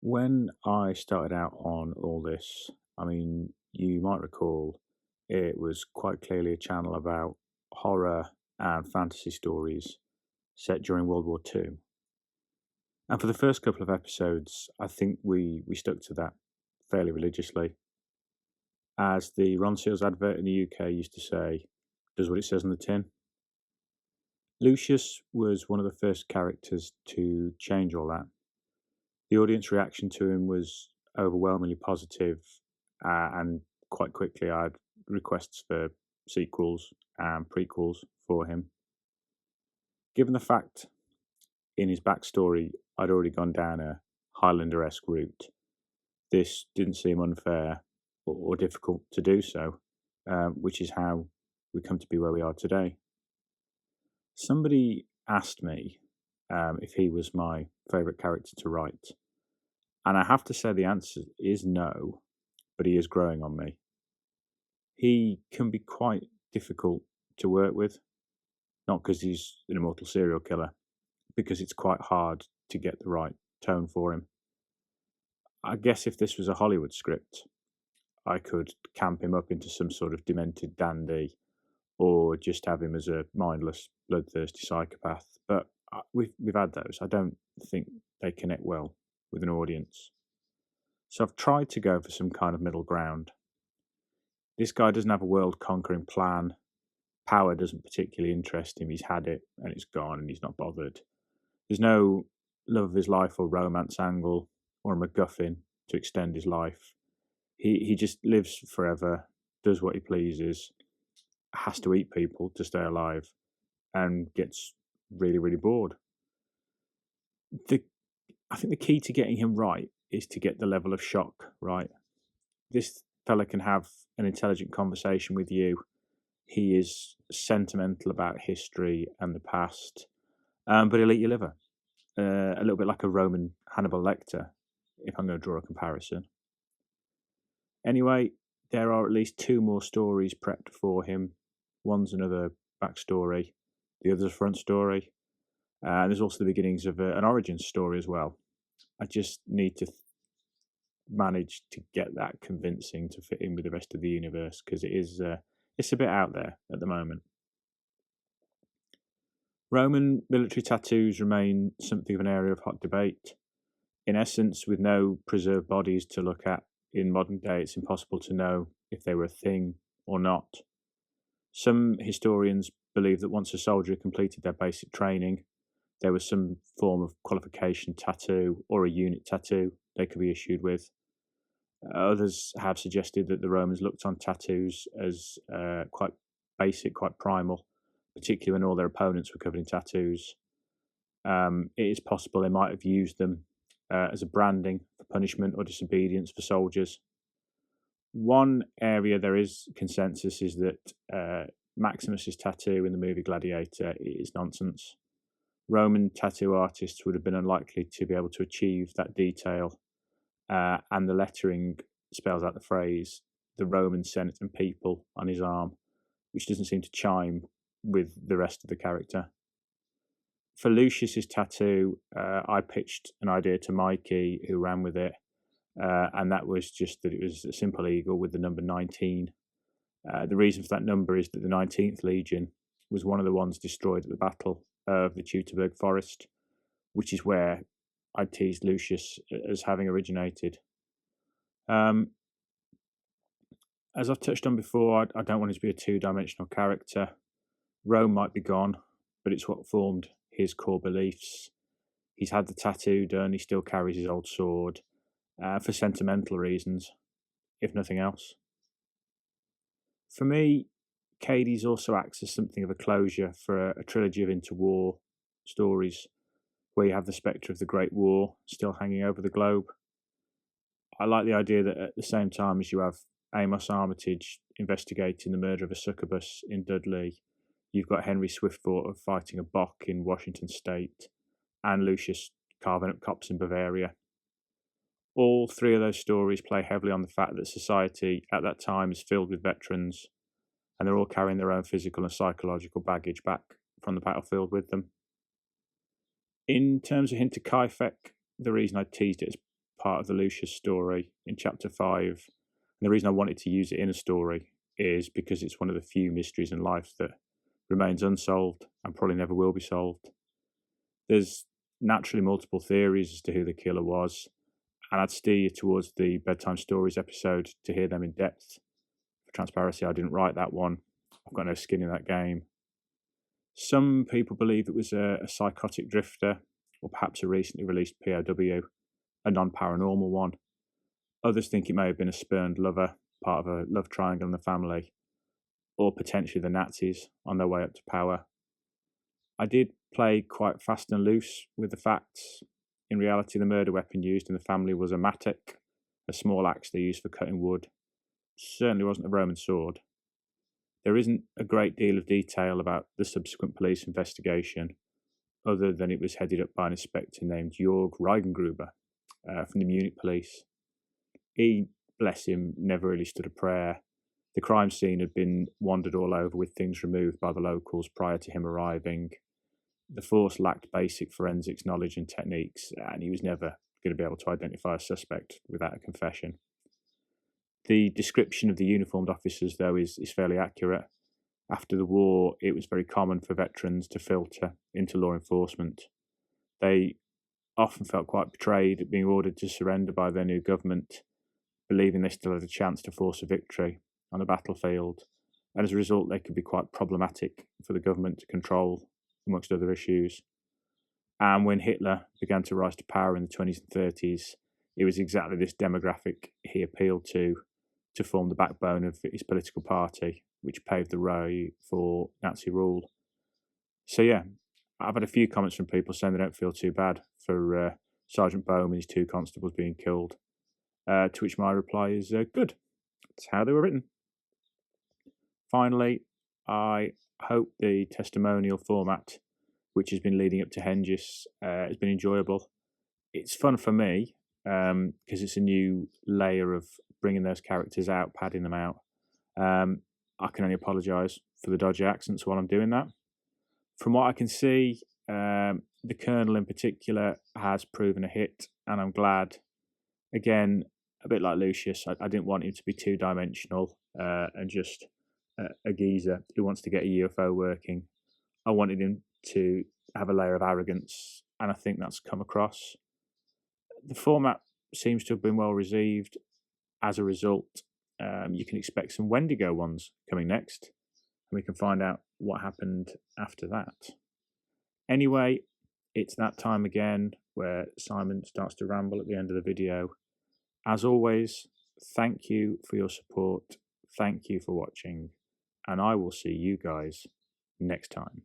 When I started out on all this, you might recall it was quite clearly a channel about horror and fantasy stories set during World War II. And for the first couple of episodes, I think we stuck to that fairly religiously. As the Ron Seals advert in the UK used to say, does what it says on the tin. Lucius was one of the first characters to change all that. The audience reaction to him was overwhelmingly positive, and quite quickly I had requests for sequels and prequels for him. Given the fact in his backstory I'd already gone down a Highlander-esque route, this didn't seem unfair or difficult to do so, which is how we come to be where we are today. Somebody asked me if he was my favourite character to write, and I have to say the answer is no, but he is growing on me. He can be quite difficult to work with, not because he's an immortal serial killer, because it's quite hard to get the right tone for him. I guess if this was a Hollywood script, I could camp him up into some sort of demented dandy or just have him as a mindless, bloodthirsty psychopath. But we've had those. I don't think they connect well with an audience. So I've tried to go for some kind of middle ground. This guy doesn't have a world-conquering plan. Power doesn't particularly interest him. He's had it and it's gone and he's not bothered. There's no love of his life or romance angle or a MacGuffin to extend his life. He just lives forever, does what he pleases, has to eat people to stay alive, and gets really, really bored. I think the key to getting him right is to get the level of shock right. This fella can have an intelligent conversation with you. He is sentimental about history and the past, but he'll eat your liver. A little bit like a Roman Hannibal Lecter, if I'm going to draw a comparison. Anyway, there are at least two more stories prepped for him. One's another backstory, the other's a front story. There's also the beginnings of an origin story as well. I just need to manage to get that convincing to fit in with the rest of the universe, because it's a bit out there at the moment. Roman military tattoos remain something of an area of hot debate. In essence, with no preserved bodies to look at in modern day, it's impossible to know if they were a thing or not. Some historians believe that once a soldier completed their basic training, there was some form of qualification tattoo or a unit tattoo they could be issued with. Others have suggested that the Romans looked on tattoos as quite basic, quite primal, particularly when all their opponents were covered in tattoos. It is possible they might have used them as a branding for punishment or disobedience for soldiers. One area there is consensus is that Maximus's tattoo in the movie Gladiator is nonsense. Roman tattoo artists would have been unlikely to be able to achieve that detail, and the lettering spells out the phrase "the Roman Senate and people" on his arm, which doesn't seem to chime with the rest of the character. For Lucius's tattoo, I pitched an idea to Mikey, who ran with it, and that was just that it was a simple eagle with the number 19. The reason for that number is that the 19th Legion was one of the ones destroyed at the Battle of the Teutoburg Forest, which is where I teased Lucius as having originated. As I've touched on before, I don't want him to be a two-dimensional character. Rome might be gone, but it's what formed his core beliefs. He's had the tattoo done, he still carries his old sword, for sentimental reasons, if nothing else. For me, CAEDES also acts as something of a closure for a trilogy of interwar stories, where you have the spectre of the Great War still hanging over the globe. I like the idea that at the same time as you have Amos Armitage investigating the murder of a succubus in Dudley, you've got Henry Swiftwater fighting a Bok in Washington State, and Lucius carving up cops in Bavaria. All three of those stories play heavily on the fact that society at that time is filled with veterans, and they're all carrying their own physical and psychological baggage back from the battlefield with them. In terms of hint to Kaifek, the reason I teased it as part of the Lucius story in chapter 5. And the reason I wanted to use it in a story is because it's one of the few mysteries in life that remains unsolved and probably never will be solved. There's naturally multiple theories as to who the killer was, and I'd steer you towards the Bedtime Stories episode to hear them in depth. For transparency, I didn't write that one. I've got no skin in that game. Some people believe it was a psychotic drifter, or perhaps a recently released POW, a non-paranormal one. Others think it may have been a spurned lover, part of a love triangle in the family, or potentially the Nazis on their way up to power. I did play quite fast and loose with the facts. In reality, the murder weapon used in the family was a mattock, a small axe they used for cutting wood. Certainly wasn't a Roman sword. There isn't a great deal of detail about the subsequent police investigation, other than it was headed up by an inspector named Jörg Reigengruber from the Munich police. He, bless him, never really stood a prayer. The crime scene had been wandered all over with things removed by the locals prior to him arriving. The force lacked basic forensics knowledge and techniques, and he was never going to be able to identify a suspect without a confession. The description of the uniformed officers, though, is fairly accurate. After the war, it was very common for veterans to filter into law enforcement. They often felt quite betrayed at being ordered to surrender by their new government, believing they still had a chance to force a victory on the battlefield, and as a result they could be quite problematic for the government to control, amongst other issues. And when Hitler began to rise to power in the 20s and 30s, it was exactly this demographic he appealed to form the backbone of his political party, which paved the way for Nazi rule. So yeah, I've had a few comments from people saying they don't feel too bad for Sergeant Bohm and his 2 constables being killed, to which my reply is good. It's how they were written. Finally, I hope the testimonial format, which has been leading up to Hengist, has been enjoyable. It's fun for me because it's a new layer of bringing those characters out, padding them out. I can only apologise for the dodgy accents while I'm doing that. From what I can see, the Colonel in particular has proven a hit, and I'm glad. Again, a bit like Lucius, I didn't want him to be two-dimensional and just a geezer who wants to get a UFO working. I wanted him to have a layer of arrogance, and I think that's come across. The format seems to have been well received. As a result, you can expect some Wendigo ones coming next, and we can find out what happened after that. Anyway, it's that time again where Simon starts to ramble at the end of the video. As always, thank you for your support, thank you for watching, and I will see you guys next time.